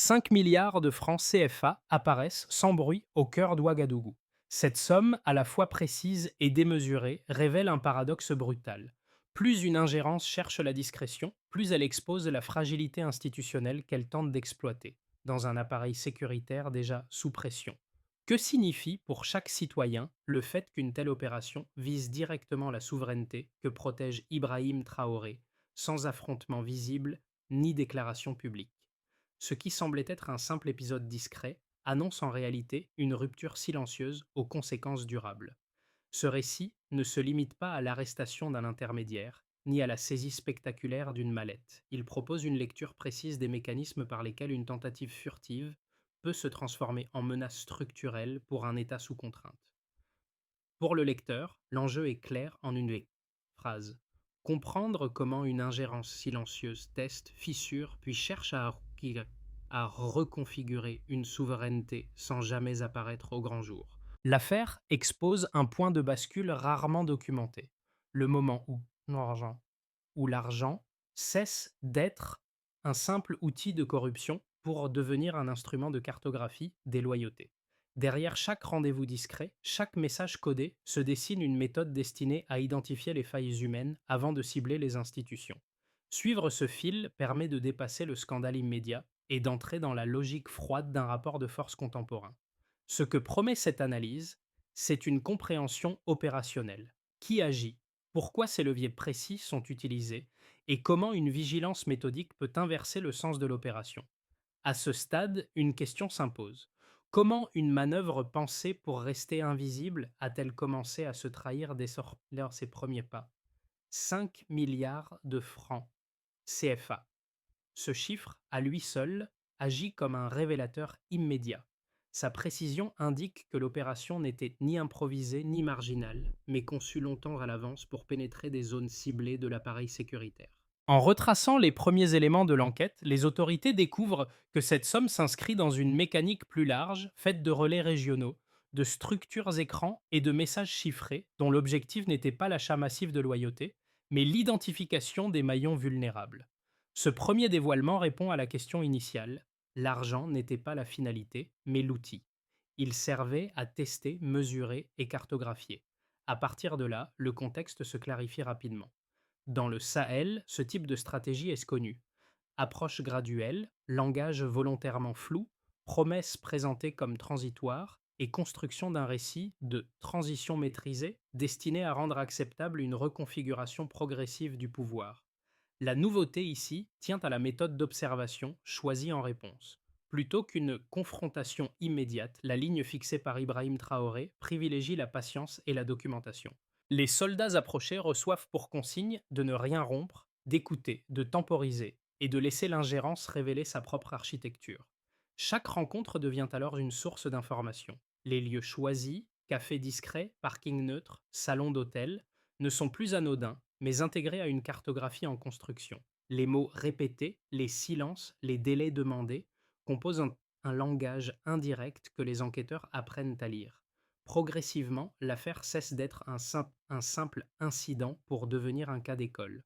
5 milliards de francs CFA apparaissent sans bruit au cœur d'Ouagadougou. Cette somme, à la fois précise et démesurée, révèle un paradoxe brutal. Plus une ingérence cherche la discrétion, plus elle expose la fragilité institutionnelle qu'elle tente d'exploiter, dans un appareil sécuritaire déjà sous pression. Que signifie pour chaque citoyen le fait qu'une telle opération vise directement la souveraineté que protège Ibrahim Traoré, sans affrontement visible ni déclaration publique? Ce qui semblait être un simple épisode discret annonce en réalité une rupture silencieuse aux conséquences durables. Ce récit ne se limite pas à l'arrestation d'un intermédiaire, ni à la saisie spectaculaire d'une mallette. Il propose une lecture précise des mécanismes par lesquels une tentative furtive peut se transformer en menace structurelle pour un État sous contrainte. Pour le lecteur, l'enjeu est clair en une phrase. Comprendre comment une ingérence silencieuse teste, fissure, puis cherche à reconfigurer une souveraineté sans jamais apparaître au grand jour. L'affaire expose un point de bascule rarement documenté, le moment où l'argent cesse d'être un simple outil de corruption pour devenir un instrument de cartographie des loyautés. Derrière chaque rendez-vous discret, chaque message codé, se dessine une méthode destinée à identifier les failles humaines avant de cibler les institutions. Suivre ce fil permet de dépasser le scandale immédiat et d'entrer dans la logique froide d'un rapport de force contemporain. Ce que promet cette analyse, c'est une compréhension opérationnelle. Qui agit? Pourquoi ces leviers précis sont utilisés? Et comment une vigilance méthodique peut inverser le sens de l'opération? À ce stade, une question s'impose. Comment une manœuvre pensée pour rester invisible a-t-elle commencé à se trahir dès ses premiers pas? 5 milliards de francs CFA. Ce chiffre, à lui seul, agit comme un révélateur immédiat. Sa précision indique que l'opération n'était ni improvisée ni marginale, mais conçue longtemps à l'avance pour pénétrer des zones ciblées de l'appareil sécuritaire. En retraçant les premiers éléments de l'enquête, les autorités découvrent que cette somme s'inscrit dans une mécanique plus large, faite de relais régionaux, de structures écrans et de messages chiffrés, dont l'objectif n'était pas l'achat massif de loyauté, mais l'identification des maillons vulnérables. Ce premier dévoilement répond à la question initiale. L'argent n'était pas la finalité, mais l'outil. Il servait à tester, mesurer et cartographier. À partir de là, le contexte se clarifie rapidement. Dans le Sahel, ce type de stratégie est connu. Approche graduelle, langage volontairement flou, promesses présentées comme transitoires et construction d'un récit de transition maîtrisée destiné à rendre acceptable une reconfiguration progressive du pouvoir. La nouveauté ici tient à la méthode d'observation choisie en réponse. Plutôt qu'une confrontation immédiate, la ligne fixée par Ibrahim Traoré privilégie la patience et la documentation. Les soldats approchés reçoivent pour consigne de ne rien rompre, d'écouter, de temporiser et de laisser l'ingérence révéler sa propre architecture. Chaque rencontre devient alors une source d'information. Les lieux choisis, cafés discrets, parking neutre, salons d'hôtel, ne sont plus anodins, mais intégrés à une cartographie en construction. Les mots répétés, les silences, les délais demandés composent un langage indirect que les enquêteurs apprennent à lire. Progressivement, l'affaire cesse d'être un simple incident pour devenir un cas d'école.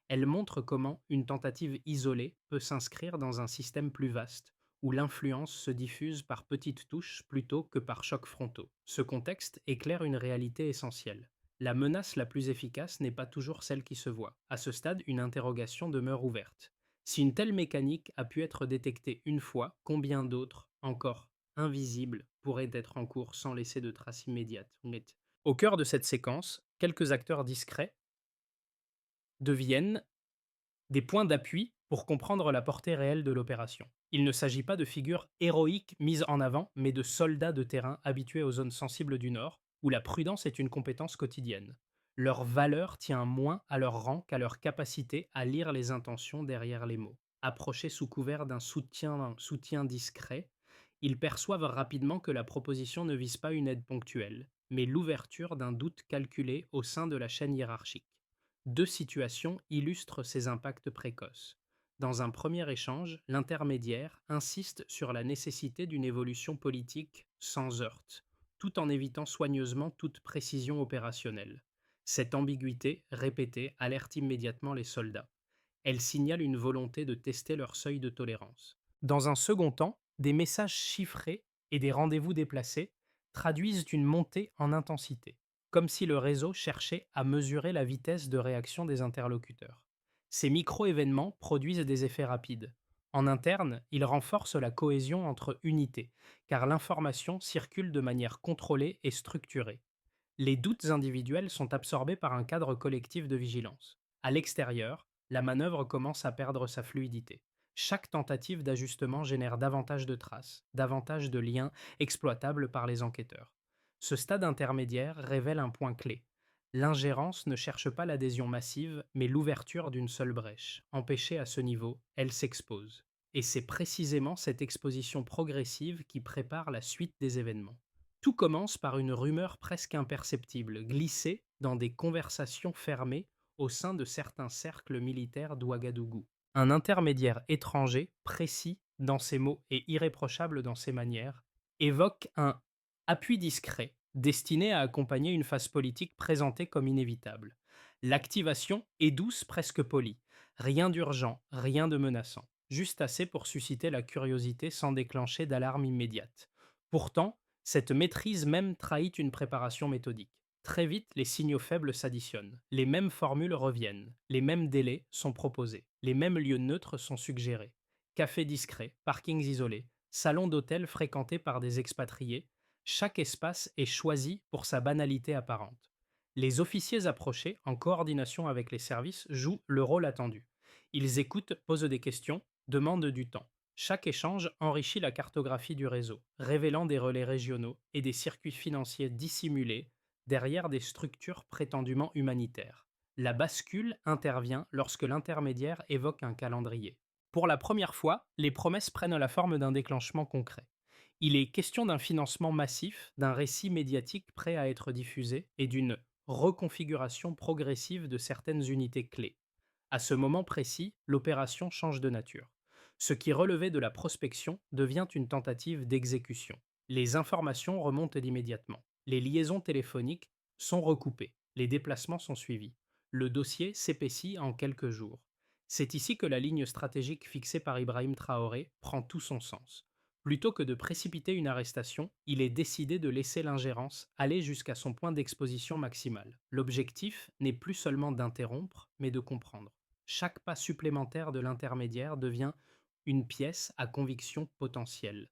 Elle montre comment une tentative isolée peut s'inscrire dans un système plus vaste, où l'influence se diffuse par petites touches plutôt que par chocs frontaux. Ce contexte éclaire une réalité essentielle. La menace la plus efficace n'est pas toujours celle qui se voit. À ce stade, une interrogation demeure ouverte. Si une telle mécanique a pu être détectée une fois, combien d'autres, encore invisibles, pourraient être en cours sans laisser de traces immédiates? Au cœur de cette séquence, quelques acteurs discrets deviennent des points d'appui pour comprendre la portée réelle de l'opération. Il ne s'agit pas de figures héroïques mises en avant, mais de soldats de terrain habitués aux zones sensibles du Nord, où la prudence est une compétence quotidienne. Leur valeur tient moins à leur rang qu'à leur capacité à lire les intentions derrière les mots. Approchés sous couvert d'un soutien discret, ils perçoivent rapidement que la proposition ne vise pas une aide ponctuelle, mais l'ouverture d'un doute calculé au sein de la chaîne hiérarchique. Deux situations illustrent ces impacts précoces. Dans un premier échange, l'intermédiaire insiste sur la nécessité d'une évolution politique sans heurts, tout en évitant soigneusement toute précision opérationnelle. Cette ambiguïté, répétée, alerte immédiatement les soldats. Elle signale une volonté de tester leur seuil de tolérance. Dans un second temps, des messages chiffrés et des rendez-vous déplacés traduisent une montée en intensité, comme si le réseau cherchait à mesurer la vitesse de réaction des interlocuteurs. Ces micro-événements produisent des effets rapides. En interne, ils renforcent la cohésion entre unités, car l'information circule de manière contrôlée et structurée. Les doutes individuels sont absorbés par un cadre collectif de vigilance. À l'extérieur, la manœuvre commence à perdre sa fluidité. Chaque tentative d'ajustement génère davantage de traces, davantage de liens exploitables par les enquêteurs. Ce stade intermédiaire révèle un point clé. L'ingérence ne cherche pas l'adhésion massive, mais l'ouverture d'une seule brèche. Empêchée à ce niveau, elle s'expose. Et c'est précisément cette exposition progressive qui prépare la suite des événements. Tout commence par une rumeur presque imperceptible, glissée dans des conversations fermées au sein de certains cercles militaires d'Ouagadougou. Un intermédiaire étranger, précis dans ses mots et irréprochable dans ses manières, évoque un appui discret destiné à accompagner une phase politique présentée comme inévitable. L'activation est douce, presque polie. Rien d'urgent, rien de menaçant. Juste assez pour susciter la curiosité sans déclencher d'alarme immédiate. Pourtant, cette maîtrise même trahit une préparation méthodique. Très vite, les signaux faibles s'additionnent. Les mêmes formules reviennent. Les mêmes délais sont proposés. Les mêmes lieux neutres sont suggérés. Cafés discrets, parkings isolés, salons d'hôtel fréquentés par des expatriés, chaque espace est choisi pour sa banalité apparente. Les officiers approchés, en coordination avec les services, jouent le rôle attendu. Ils écoutent, posent des questions, demandent du temps. Chaque échange enrichit la cartographie du réseau, révélant des relais régionaux et des circuits financiers dissimulés derrière des structures prétendument humanitaires. La bascule intervient lorsque l'intermédiaire évoque un calendrier. Pour la première fois, les promesses prennent la forme d'un déclenchement concret. Il est question d'un financement massif, d'un récit médiatique prêt à être diffusé et d'une reconfiguration progressive de certaines unités clés. À ce moment précis, l'opération change de nature. Ce qui relevait de la prospection devient une tentative d'exécution. Les informations remontent immédiatement. Les liaisons téléphoniques sont recoupées. Les déplacements sont suivis. Le dossier s'épaissit en quelques jours. C'est ici que la ligne stratégique fixée par Ibrahim Traoré prend tout son sens. Plutôt que de précipiter une arrestation, il est décidé de laisser l'ingérence aller jusqu'à son point d'exposition maximale. L'objectif n'est plus seulement d'interrompre, mais de comprendre. Chaque pas supplémentaire de l'intermédiaire devient une pièce à conviction potentielle.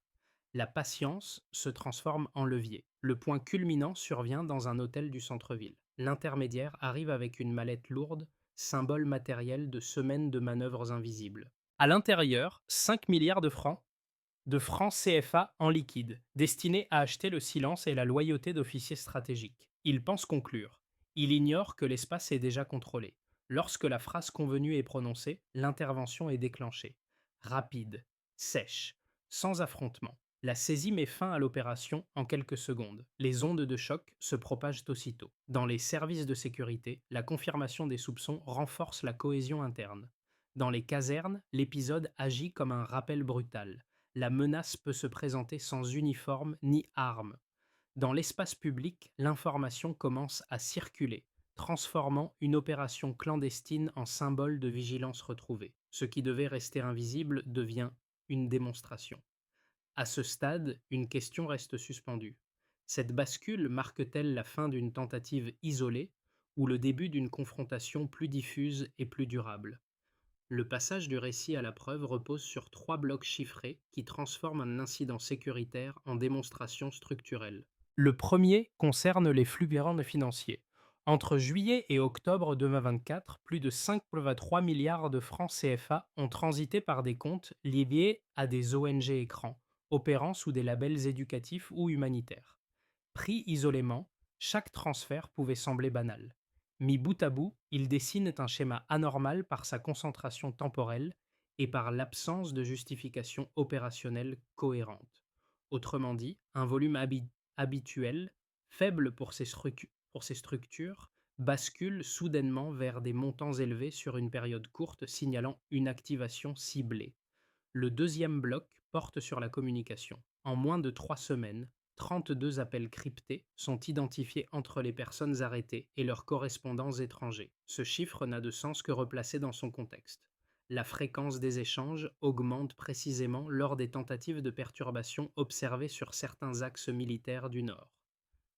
La patience se transforme en levier. Le point culminant survient dans un hôtel du centre-ville. L'intermédiaire arrive avec une mallette lourde, symbole matériel de semaines de manœuvres invisibles. À l'intérieur, 5 milliards de francs CFA en liquide, destinés à acheter le silence et la loyauté d'officiers stratégiques. Il pense conclure. Il ignore que l'espace est déjà contrôlé. Lorsque la phrase convenue est prononcée, l'intervention est déclenchée. Rapide, sèche, sans affrontement. La saisie met fin à l'opération en quelques secondes. Les ondes de choc se propagent aussitôt. Dans les services de sécurité, la confirmation des soupçons renforce la cohésion interne. Dans les casernes, l'épisode agit comme un rappel brutal. La menace peut se présenter sans uniforme ni arme. Dans l'espace public, l'information commence à circuler, transformant une opération clandestine en symbole de vigilance retrouvée. Ce qui devait rester invisible devient une démonstration. À ce stade, une question reste suspendue. Cette bascule marque-t-elle la fin d'une tentative isolée ou le début d'une confrontation plus diffuse et plus durable? Le passage du récit à la preuve repose sur trois blocs chiffrés qui transforment un incident sécuritaire en démonstration structurelle. Le premier concerne les flux financiers. Entre juillet et octobre 2024, plus de 5,3 milliards de francs CFA ont transité par des comptes liés à des ONG écrans, opérant sous des labels éducatifs ou humanitaires. Pris isolément, chaque transfert pouvait sembler banal. Mis bout à bout, ils dessinent un schéma anormal par sa concentration temporelle et par l'absence de justification opérationnelle cohérente. Autrement dit, un volume habituel, faible pour ces structures, bascule soudainement vers des montants élevés sur une période courte, signalant une activation ciblée. Le deuxième bloc porte sur la communication. En moins de 3 semaines, 32 appels cryptés sont identifiés entre les personnes arrêtées et leurs correspondants étrangers. Ce chiffre n'a de sens que replacé dans son contexte. La fréquence des échanges augmente précisément lors des tentatives de perturbation observées sur certains axes militaires du Nord.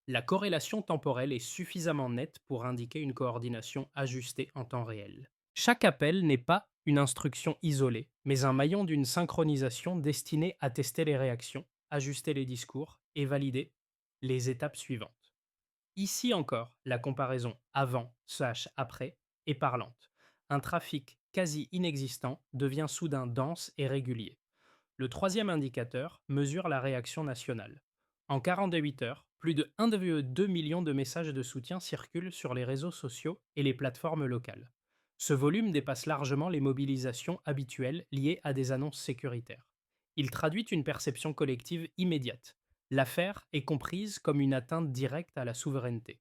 La corrélation temporelle est suffisamment nette pour indiquer une coordination ajustée en temps réel. Chaque appel n'est pas une instruction isolée, mais un maillon d'une synchronisation destinée à tester les réactions, ajuster les discours et valider les étapes suivantes. Ici encore, la comparaison avant/après est parlante. Un trafic quasi inexistant devient soudain dense et régulier. Le troisième indicateur mesure la réaction nationale. En 48 heures, plus de 1,2 million de messages de soutien circulent sur les réseaux sociaux et les plateformes locales. Ce volume dépasse largement les mobilisations habituelles liées à des annonces sécuritaires. Il traduit une perception collective immédiate. L'affaire est comprise comme une atteinte directe à la souveraineté.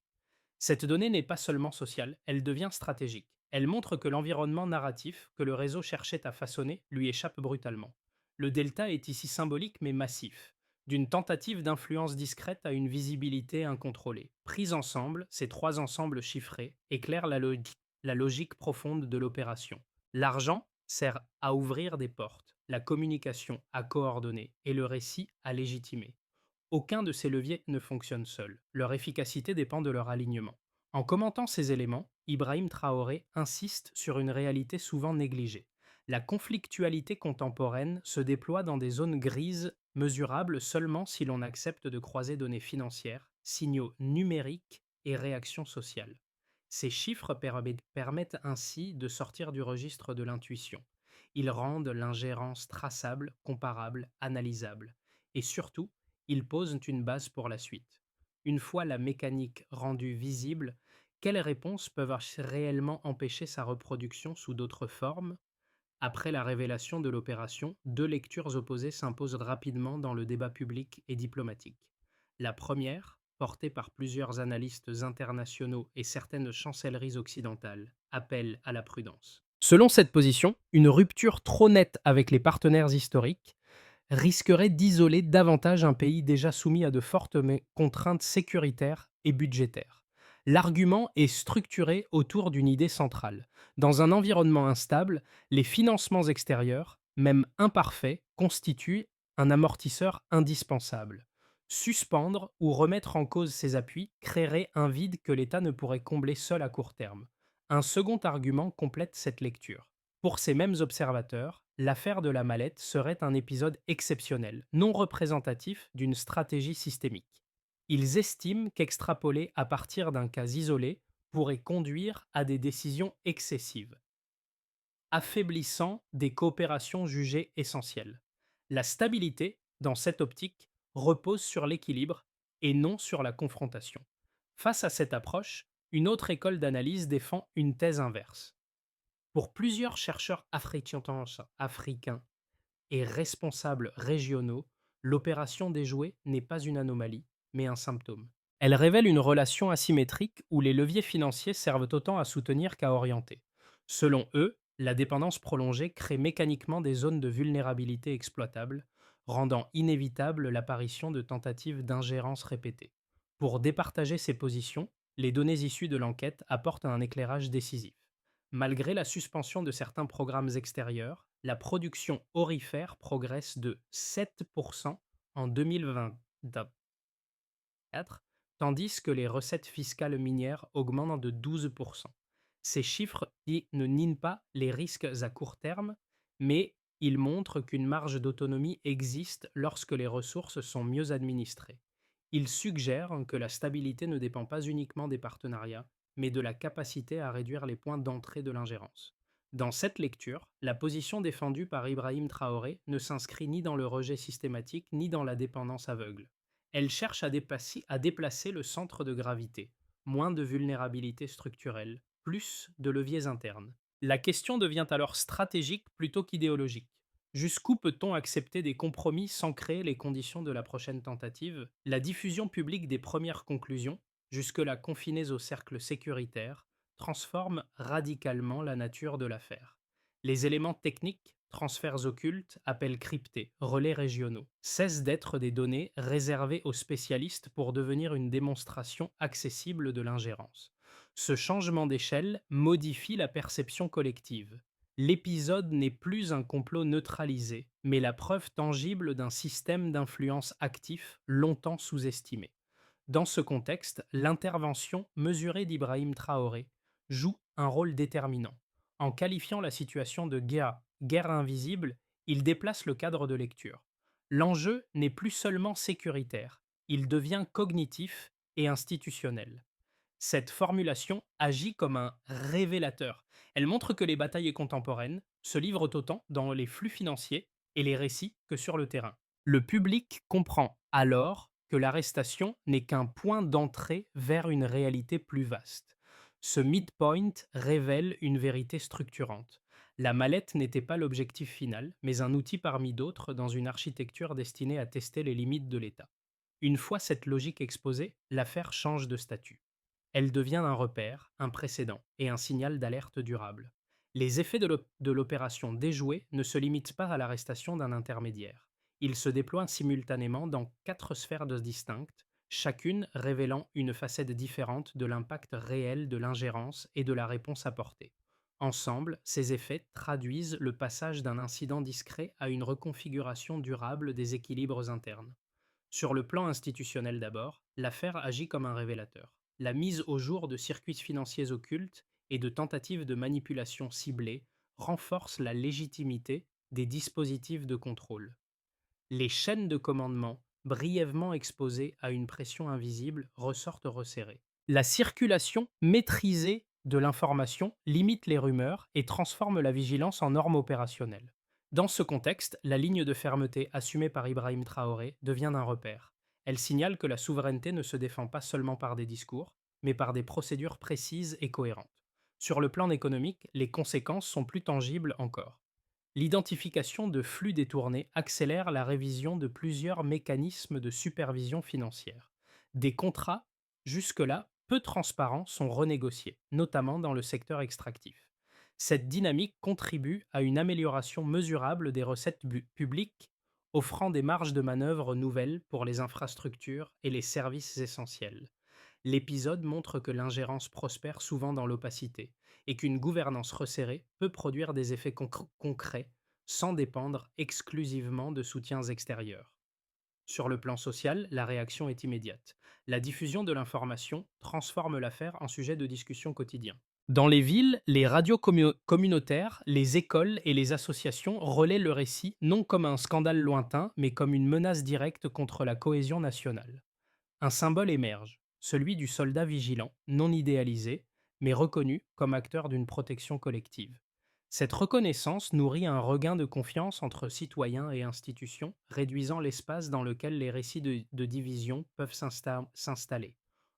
Cette donnée n'est pas seulement sociale, elle devient stratégique. Elle montre que l'environnement narratif que le réseau cherchait à façonner lui échappe brutalement. Le delta est ici symbolique mais massif, d'une tentative d'influence discrète à une visibilité incontrôlée. Pris ensemble, ces trois ensembles chiffrés éclairent la logique profonde de l'opération. L'argent sert à ouvrir des portes, la communication à coordonner et le récit à légitimer. Aucun de ces leviers ne fonctionne seul. Leur efficacité dépend de leur alignement. En commentant ces éléments, Ibrahim Traoré insiste sur une réalité souvent négligée. La conflictualité contemporaine se déploie dans des zones grises mesurables seulement si l'on accepte de croiser données financières, signaux numériques et réactions sociales. Ces chiffres permettent ainsi de sortir du registre de l'intuition. Ils rendent l'ingérence traçable, comparable, analysable. Et surtout, ils posent une base pour la suite. Une fois la mécanique rendue visible, quelles réponses peuvent réellement empêcher sa reproduction sous d'autres formes? Après la révélation de l'opération, deux lectures opposées s'imposent rapidement dans le débat public et diplomatique. La première, portée par plusieurs analystes internationaux et certaines chancelleries occidentales, appelle à la prudence. Selon cette position, une rupture trop nette avec les partenaires historiques risquerait d'isoler davantage un pays déjà soumis à de fortes contraintes sécuritaires et budgétaires. L'argument est structuré autour d'une idée centrale. Dans un environnement instable, les financements extérieurs, même imparfaits, constituent un amortisseur indispensable. Suspendre ou remettre en cause ces appuis créerait un vide que l'État ne pourrait combler seul à court terme. Un second argument complète cette lecture. Pour ces mêmes observateurs, l'affaire de la mallette serait un épisode exceptionnel, non représentatif d'une stratégie systémique. Ils estiment qu'extrapoler à partir d'un cas isolé pourrait conduire à des décisions excessives, affaiblissant des coopérations jugées essentielles. La stabilité, dans cette optique, repose sur l'équilibre et non sur la confrontation. Face à cette approche, une autre école d'analyse défend une thèse inverse. Pour plusieurs chercheurs africains et responsables régionaux, l'opération déjouée n'est pas une anomalie, mais un symptôme. Elle révèle une relation asymétrique où les leviers financiers servent autant à soutenir qu'à orienter. Selon eux, la dépendance prolongée crée mécaniquement des zones de vulnérabilité exploitables, rendant inévitable l'apparition de tentatives d'ingérence répétées. Pour départager ces positions, les données issues de l'enquête apportent un éclairage décisif. Malgré la suspension de certains programmes extérieurs, la production aurifère progresse de 7% en 2024, tandis que les recettes fiscales minières augmentent de 12%. Ces chiffres ne nient pas les risques à court terme, mais ils montrent qu'une marge d'autonomie existe lorsque les ressources sont mieux administrées. Ils suggèrent que la stabilité ne dépend pas uniquement des partenariats, mais de la capacité à réduire les points d'entrée de l'ingérence. Dans cette lecture, la position défendue par Ibrahim Traoré ne s'inscrit ni dans le rejet systématique ni dans la dépendance aveugle. Elle cherche à déplacer le centre de gravité, moins de vulnérabilité structurelle, plus de leviers internes. La question devient alors stratégique plutôt qu'idéologique. Jusqu'où peut-on accepter des compromis sans créer les conditions de la prochaine tentative? La diffusion publique des premières conclusions, jusque-là confinées au cercle sécuritaire, transforme radicalement la nature de l'affaire. Les éléments techniques, transferts occultes, appels cryptés, relais régionaux, cessent d'être des données réservées aux spécialistes pour devenir une démonstration accessible de l'ingérence. Ce changement d'échelle modifie la perception collective. L'épisode n'est plus un complot neutralisé, mais la preuve tangible d'un système d'influence actif longtemps sous-estimé. Dans ce contexte, l'intervention mesurée d'Ibrahim Traoré joue un rôle déterminant. En qualifiant la situation de guerre invisible, il déplace le cadre de lecture. L'enjeu n'est plus seulement sécuritaire, il devient cognitif et institutionnel. Cette formulation agit comme un révélateur. Elle montre que les batailles contemporaines se livrent autant dans les flux financiers et les récits que sur le terrain. Le public comprend alors que l'arrestation n'est qu'un point d'entrée vers une réalité plus vaste. Ce midpoint révèle une vérité structurante. La mallette n'était pas l'objectif final, mais un outil parmi d'autres dans une architecture destinée à tester les limites de l'État. Une fois cette logique exposée, l'affaire change de statut. Elle devient un repère, un précédent et un signal d'alerte durable. Les effets de l'opération déjouée ne se limitent pas à l'arrestation d'un intermédiaire. Ils se déploient simultanément dans 4 sphères distinctes, chacune révélant une facette différente de l'impact réel de l'ingérence et de la réponse apportée. Ensemble, ces effets traduisent le passage d'un incident discret à une reconfiguration durable des équilibres internes. Sur le plan institutionnel d'abord, l'affaire agit comme un révélateur. La mise au jour de circuits financiers occultes et de tentatives de manipulation ciblées renforce la légitimité des dispositifs de contrôle. Les chaînes de commandement, brièvement exposées à une pression invisible, ressortent resserrées. La circulation maîtrisée de l'information limite les rumeurs et transforme la vigilance en norme opérationnelle. Dans ce contexte, la ligne de fermeté assumée par Ibrahim Traoré devient un repère. Elle signale que la souveraineté ne se défend pas seulement par des discours, mais par des procédures précises et cohérentes. Sur le plan économique, les conséquences sont plus tangibles encore. L'identification de flux détournés accélère la révision de plusieurs mécanismes de supervision financière. Des contrats, jusque-là peu transparents, sont renégociés, notamment dans le secteur extractif. Cette dynamique contribue à une amélioration mesurable des recettes publiques, offrant des marges de manœuvre nouvelles pour les infrastructures et les services essentiels. L'épisode montre que l'ingérence prospère souvent dans l'opacité et qu'une gouvernance resserrée peut produire des effets concrets sans dépendre exclusivement de soutiens extérieurs. Sur le plan social, la réaction est immédiate. La diffusion de l'information transforme l'affaire en sujet de discussion quotidien. Dans les villes, les radios communautaires, les écoles et les associations relaient le récit non comme un scandale lointain, mais comme une menace directe contre la cohésion nationale. Un symbole émerge, celui du soldat vigilant, non idéalisé, mais reconnu comme acteur d'une protection collective. Cette reconnaissance nourrit un regain de confiance entre citoyens et institutions, réduisant l'espace dans lequel les récits de division peuvent s'installer.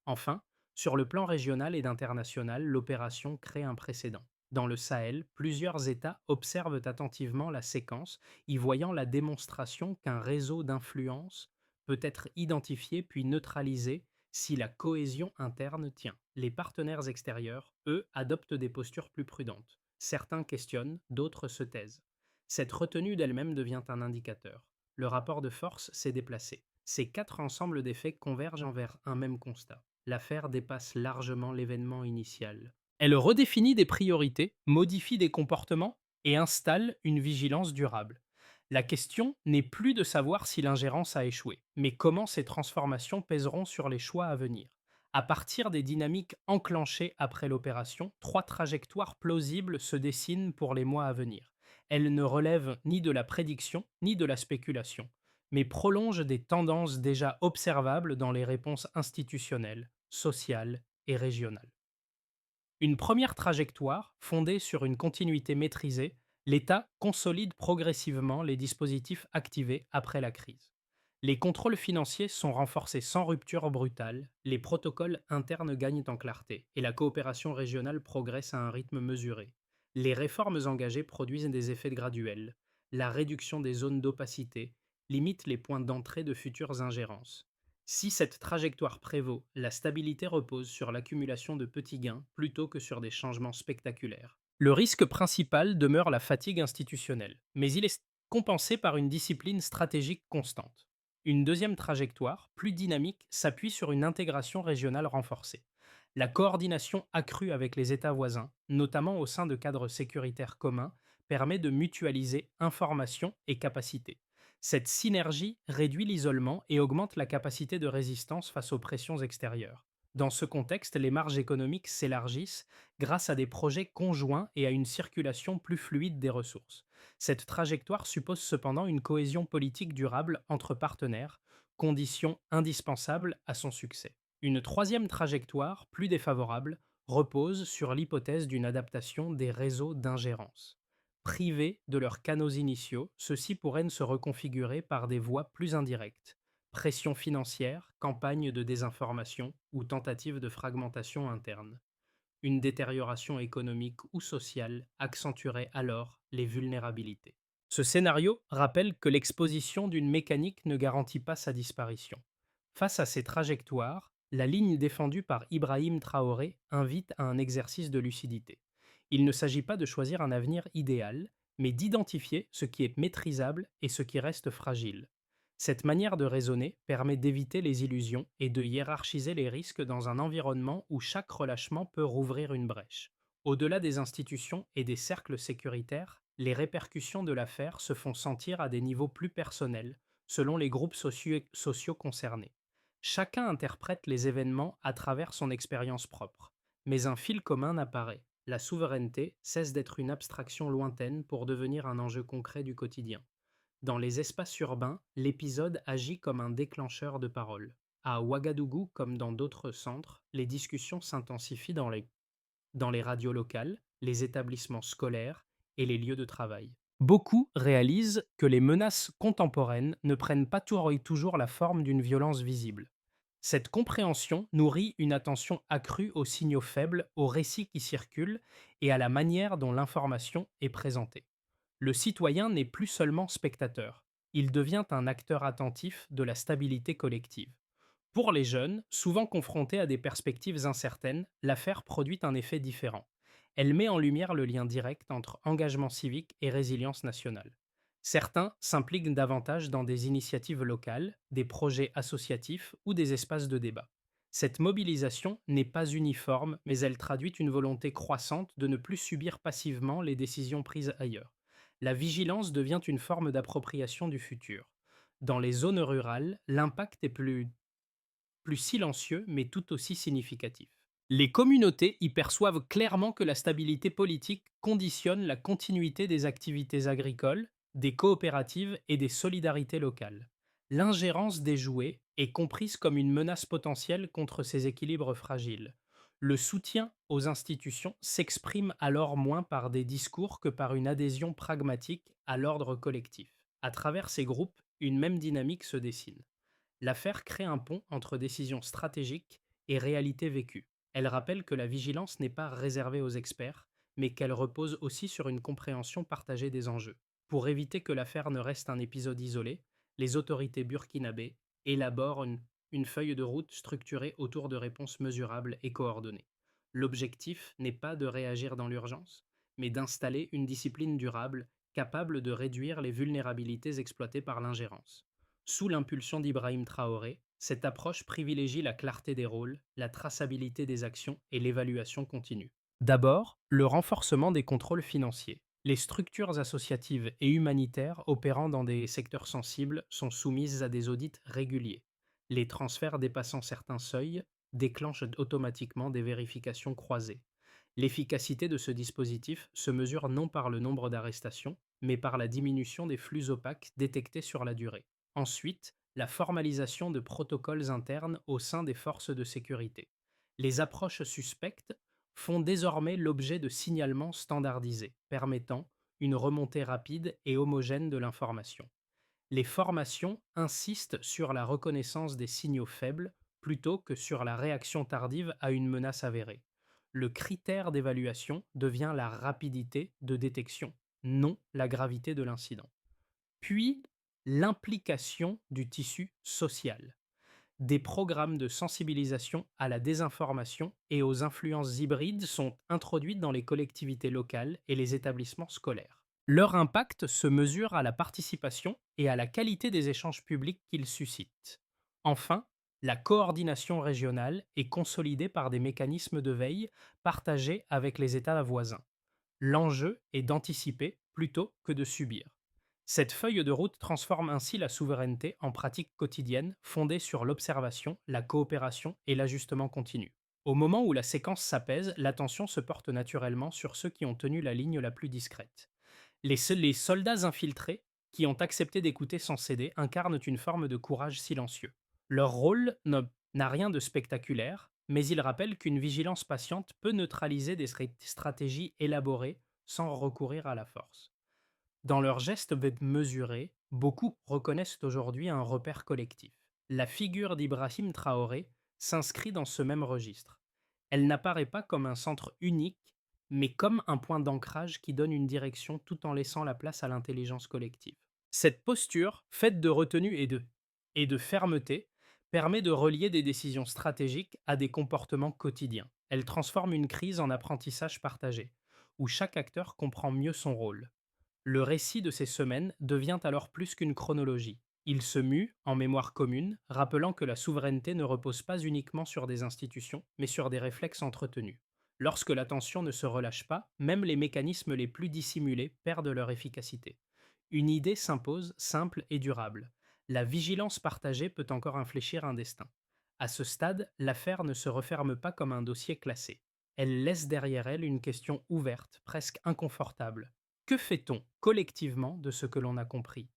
Enfin, sur le plan régional et international, l'opération crée un précédent. Dans le Sahel, plusieurs États observent attentivement la séquence, y voyant la démonstration qu'un réseau d'influence peut être identifié puis neutralisé si la cohésion interne tient. Les partenaires extérieurs, eux, adoptent des postures plus prudentes. Certains questionnent, d'autres se taisent. Cette retenue d'elle-même devient un indicateur. Le rapport de force s'est déplacé. Ces 4 ensembles d'effets convergent vers un même constat. L'affaire dépasse largement l'événement initial. Elle redéfinit des priorités, modifie des comportements et installe une vigilance durable. La question n'est plus de savoir si l'ingérence a échoué, mais comment ces transformations pèseront sur les choix à venir. À partir des dynamiques enclenchées après l'opération, 3 trajectoires plausibles se dessinent pour les mois à venir. Elles ne relèvent ni de la prédiction ni de la spéculation, mais prolongent des tendances déjà observables dans les réponses institutionnelles, sociales et régionales. Une première trajectoire, fondée sur une continuité maîtrisée, l'État consolide progressivement les dispositifs activés après la crise. Les contrôles financiers sont renforcés sans rupture brutale, les protocoles internes gagnent en clarté et la coopération régionale progresse à un rythme mesuré. Les réformes engagées produisent des effets graduels. La réduction des zones d'opacité limite les points d'entrée de futures ingérences. Si cette trajectoire prévaut, la stabilité repose sur l'accumulation de petits gains plutôt que sur des changements spectaculaires. Le risque principal demeure la fatigue institutionnelle, mais il est compensé par une discipline stratégique constante. Une deuxième trajectoire, plus dynamique, s'appuie sur une intégration régionale renforcée. La coordination accrue avec les États voisins, notamment au sein de cadres sécuritaires communs, permet de mutualiser informations et capacités. Cette synergie réduit l'isolement et augmente la capacité de résistance face aux pressions extérieures. Dans ce contexte, les marges économiques s'élargissent grâce à des projets conjoints et à une circulation plus fluide des ressources. Cette trajectoire suppose cependant une cohésion politique durable entre partenaires, condition indispensable à son succès. Une troisième trajectoire, plus défavorable, repose sur l'hypothèse d'une adaptation des réseaux d'ingérence. Privés de leurs canaux initiaux, ceux-ci pourraient se reconfigurer par des voies plus indirectes. Pression financière, campagne de désinformation ou tentative de fragmentation interne. Une détérioration économique ou sociale accentuerait alors les vulnérabilités. Ce scénario rappelle que l'exposition d'une mécanique ne garantit pas sa disparition. Face à ces trajectoires, la ligne défendue par Ibrahim Traoré invite à un exercice de lucidité. Il ne s'agit pas de choisir un avenir idéal, mais d'identifier ce qui est maîtrisable et ce qui reste fragile. Cette manière de raisonner permet d'éviter les illusions et de hiérarchiser les risques dans un environnement où chaque relâchement peut rouvrir une brèche. Au-delà des institutions et des cercles sécuritaires, les répercussions de l'affaire se font sentir à des niveaux plus personnels, selon les groupes sociaux concernés. Chacun interprète les événements à travers son expérience propre, mais un fil commun apparaît. La souveraineté cesse d'être une abstraction lointaine pour devenir un enjeu concret du quotidien. Dans les espaces urbains, l'épisode agit comme un déclencheur de parole. À Ouagadougou, comme dans d'autres centres, les discussions s'intensifient dans les radios locales, les établissements scolaires et les lieux de travail. Beaucoup réalisent que les menaces contemporaines ne prennent pas toujours la forme d'une violence visible. Cette compréhension nourrit une attention accrue aux signaux faibles, aux récits qui circulent et à la manière dont l'information est présentée. Le citoyen n'est plus seulement spectateur, il devient un acteur attentif de la stabilité collective. Pour les jeunes, souvent confrontés à des perspectives incertaines, l'affaire produit un effet différent. Elle met en lumière le lien direct entre engagement civique et résilience nationale. Certains s'impliquent davantage dans des initiatives locales, des projets associatifs ou des espaces de débat. Cette mobilisation n'est pas uniforme, mais elle traduit une volonté croissante de ne plus subir passivement les décisions prises ailleurs. La vigilance devient une forme d'appropriation du futur. Dans les zones rurales, l'impact est plus silencieux mais tout aussi significatif. Les communautés y perçoivent clairement que la stabilité politique conditionne la continuité des activités agricoles, des coopératives et des solidarités locales. L'ingérence déjouée est comprise comme une menace potentielle contre ces équilibres fragiles. Le soutien aux institutions s'exprime alors moins par des discours que par une adhésion pragmatique à l'ordre collectif. À travers ces groupes, une même dynamique se dessine. L'affaire crée un pont entre décisions stratégiques et réalité vécue. Elle rappelle que la vigilance n'est pas réservée aux experts, mais qu'elle repose aussi sur une compréhension partagée des enjeux. Pour éviter que l'affaire ne reste un épisode isolé, les autorités burkinabées élaborent une feuille de route structurée autour de réponses mesurables et coordonnées. L'objectif n'est pas de réagir dans l'urgence, mais d'installer une discipline durable capable de réduire les vulnérabilités exploitées par l'ingérence. Sous l'impulsion d'Ibrahim Traoré, cette approche privilégie la clarté des rôles, la traçabilité des actions et l'évaluation continue. D'abord, le renforcement des contrôles financiers. Les structures associatives et humanitaires opérant dans des secteurs sensibles sont soumises à des audits réguliers. Les transferts dépassant certains seuils déclenchent automatiquement des vérifications croisées. L'efficacité de ce dispositif se mesure non par le nombre d'arrestations, mais par la diminution des flux opaques détectés sur la durée. Ensuite, la formalisation de protocoles internes au sein des forces de sécurité. Les approches suspectes font désormais l'objet de signalements standardisés, permettant une remontée rapide et homogène de l'information. Les formations insistent sur la reconnaissance des signaux faibles plutôt que sur la réaction tardive à une menace avérée. Le critère d'évaluation devient la rapidité de détection, non la gravité de l'incident. Puis, l'implication du tissu social. Des programmes de sensibilisation à la désinformation et aux influences hybrides sont introduits dans les collectivités locales et les établissements scolaires. Leur impact se mesure à la participation et à la qualité des échanges publics qu'ils suscitent. Enfin, la coordination régionale est consolidée par des mécanismes de veille partagés avec les États voisins. L'enjeu est d'anticiper plutôt que de subir. Cette feuille de route transforme ainsi la souveraineté en pratique quotidienne fondée sur l'observation, la coopération et l'ajustement continu. Au moment où la séquence s'apaise, l'attention se porte naturellement sur ceux qui ont tenu la ligne la plus discrète. Les soldats infiltrés, qui ont accepté d'écouter sans céder, incarnent une forme de courage silencieux. Leur rôle n'a rien de spectaculaire, mais il rappelle qu'une vigilance patiente peut neutraliser des stratégies élaborées sans recourir à la force. Dans leurs gestes mesurés, beaucoup reconnaissent aujourd'hui un repère collectif. La figure d'Ibrahim Traoré s'inscrit dans ce même registre. Elle n'apparaît pas comme un centre unique, mais comme un point d'ancrage qui donne une direction tout en laissant la place à l'intelligence collective. Cette posture, faite de retenue et de fermeté, permet de relier des décisions stratégiques à des comportements quotidiens. Elle transforme une crise en apprentissage partagé, où chaque acteur comprend mieux son rôle. Le récit de ces semaines devient alors plus qu'une chronologie. Il se mue en mémoire commune, rappelant que la souveraineté ne repose pas uniquement sur des institutions, mais sur des réflexes entretenus. Lorsque la tension ne se relâche pas, même les mécanismes les plus dissimulés perdent leur efficacité. Une idée s'impose, simple et durable. La vigilance partagée peut encore infléchir un destin. À ce stade, l'affaire ne se referme pas comme un dossier classé. Elle laisse derrière elle une question ouverte, presque inconfortable. Que fait-on collectivement de ce que l'on a compris?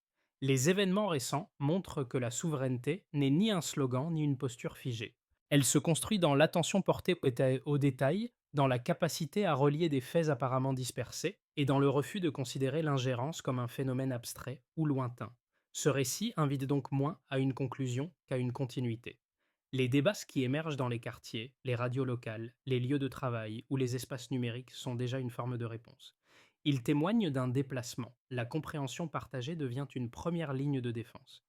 Les événements récents montrent que la souveraineté n'est ni un slogan ni une posture figée. Elle se construit dans l'attention portée aux détails, dans la capacité à relier des faits apparemment dispersés, et dans le refus de considérer l'ingérence comme un phénomène abstrait ou lointain. Ce récit invite donc moins à une conclusion qu'à une continuité. Les débats qui émergent dans les quartiers, les radios locales, les lieux de travail ou les espaces numériques sont déjà une forme de réponse. Ils témoignent d'un déplacement. La compréhension partagée devient une première ligne de défense.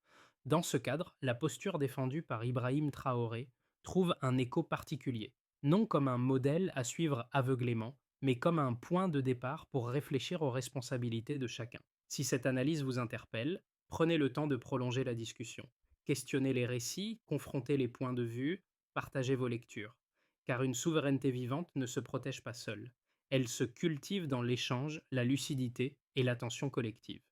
Dans ce cadre, la posture défendue par Ibrahim Traoré trouve un écho particulier, non comme un modèle à suivre aveuglément, mais comme un point de départ pour réfléchir aux responsabilités de chacun. Si cette analyse vous interpelle, prenez le temps de prolonger la discussion. Questionnez les récits, confrontez les points de vue, partagez vos lectures. Car une souveraineté vivante ne se protège pas seule. Elle se cultive dans l'échange, la lucidité et l'attention collective.